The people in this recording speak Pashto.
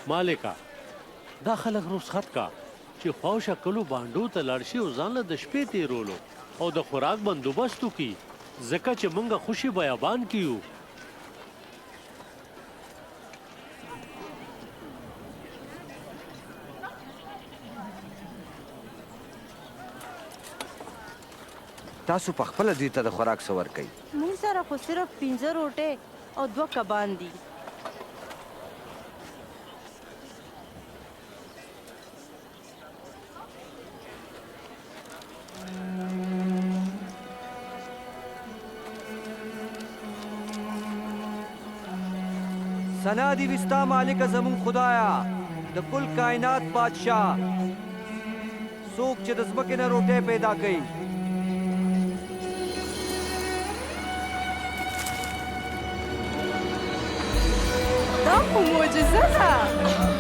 مالکه دا خلک رخصت کا چې خواوشه کلو بانډو ته لاړ شي او ځان له د شپې تېرولو او د خوراک بندوبست وکړي ځکه چې موږ خوشي بیابان کیو تاسو په خپله دوی ته د خوراک څه ورکوئ؟ موږ سره خو صرف 15 روټۍ او 2 کبان دي. ثنا دي وي ستا مالکه زموږ خدایه د کل کائنات بادشاه څوک چې د ځمکې نه روټۍ پیدا کوي. دا خو معجزه ده.